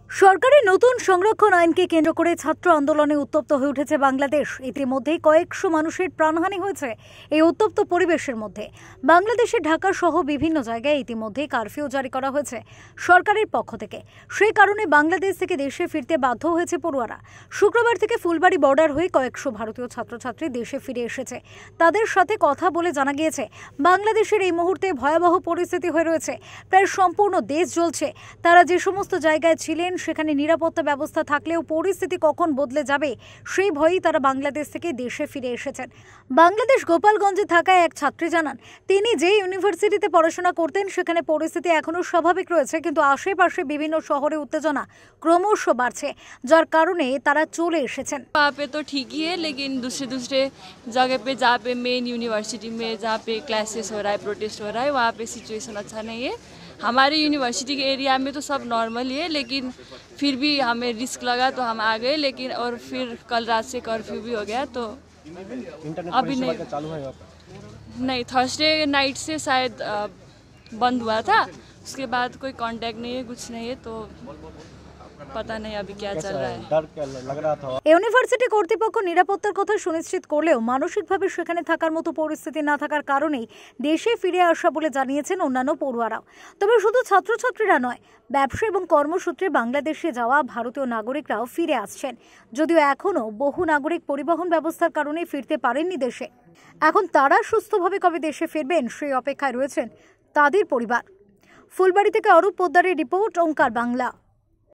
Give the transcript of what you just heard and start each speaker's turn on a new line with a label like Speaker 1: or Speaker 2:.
Speaker 1: সরকারের নতুন সংরক্ষণ আইনকে কেন্দ্র করে ছাত্র আন্দোলনে উত্তপ্ত হয়ে উঠেছে বাংলাদেশ। ইতিমধ্যেই কয়েকশো মানুষের প্রাণহানি হয়েছে এই উত্তপ্ত পরিবেশের মধ্যে। বাংলাদেশের ঢাকা সহ বিভিন্ন জায়গায় ইতিমধ্যেই কারফিউ জারি করা হয়েছে সরকারের পক্ষ থেকে। সেই কারণে বাংলাদেশ থেকে দেশে ফিরতে বাধ্য হয়েছে পড়ুয়ারা। শুক্রবার থেকে ফুলবাড়ি বর্ডার হয়ে কয়েকশো ভারতীয় ছাত্রছাত্রী দেশে ফিরে এসেছে। তাদের সাথে কথা বলে জানা গিয়েছে বাংলাদেশের এই মুহূর্তে ভয়াবহ পরিস্থিতি হয়ে রয়েছে। প্রায় সম্পূর্ণ দেশ জ্বলছে। তারা যে সমস্ত জায়গায় ছিলেন সেখানে নিরাপত্তা ব্যবস্থা থাকলেও পরিস্থিতি কখন বদলে যাবে সেই ভয়েই তারা বাংলাদেশ থেকে দেশে ফিরে এসেছেন। বাংলাদেশ গোপালগঞ্জে থাকা এক ছাত্রী জানান, তিনি যে ইউনিভার্সিটিতে পড়াশোনা করতেন সেখানে পরিস্থিতি এখনো স্বাভাবিক রয়েছে, কিন্তু আশেপাশে বিভিন্ন শহরে উত্তেজনা ক্রমশ বাড়ছে, যার কারণে তারা চলে এসেছেন।
Speaker 2: वहाँ पे तो ठीक ही है, लेकिन दूसरे जगह पे जहाँ पे मेन यूनिवर्सिटी में जहाँ पे क्लासेस हो रहा है, प्रोटेस्ट हो रहा है, वहाँ पे सिचुएशन अच्छा नहीं है। हमारे यूनिवर्सिटी के एरिया में तो सब नॉर्मल ही है, लेकिन फिर भी हमें रिस्क लगा तो हम आ गए। लेकिन और फिर कल रात से कर्फ्यू भी हो गया, तो अभी नहीं थर्सडे नाइट से शायद बंद हुआ था। उसके बाद कोई कांटेक्ट नहीं है, कुछ नहीं है, तो पता नहीं अभी क्या चल रहा है।
Speaker 3: डर क्या लग रहा था?
Speaker 1: ইউনিভার্সিটি কর্তৃপক্ষ নিরাপত্তার কথা সুনিশ্চিত করলেও মানসিকভাবে সেখানে থাকার মতো পরিস্থিতি না থাকার কারণেই দেশে ফিরে আসা বলে জানিয়েছেন অন্যান্য পড়ুয়ারাও। তবে শুধু ছাত্রছাত্রীরা নয়, ব্যবসা এবং কর্মসূত্রে বাংলাদেশে যাওয়া ভারতীয় নাগরিকরাও ফিরে আসছেন, যদিও এখনও বহু নাগরিক পরিবহন ব্যবস্থার কারণে ফিরতে পারেননি দেশে। এখন তারা সুস্থভাবে কবে দেশে ফিরবেন সেই অপেক্ষায় রয়েছেন তাদের পরিবার। ফুলবাড়ি থেকে অরূপ পোদ্দারের রিপোর্ট, ওঙ্কার বাংলা।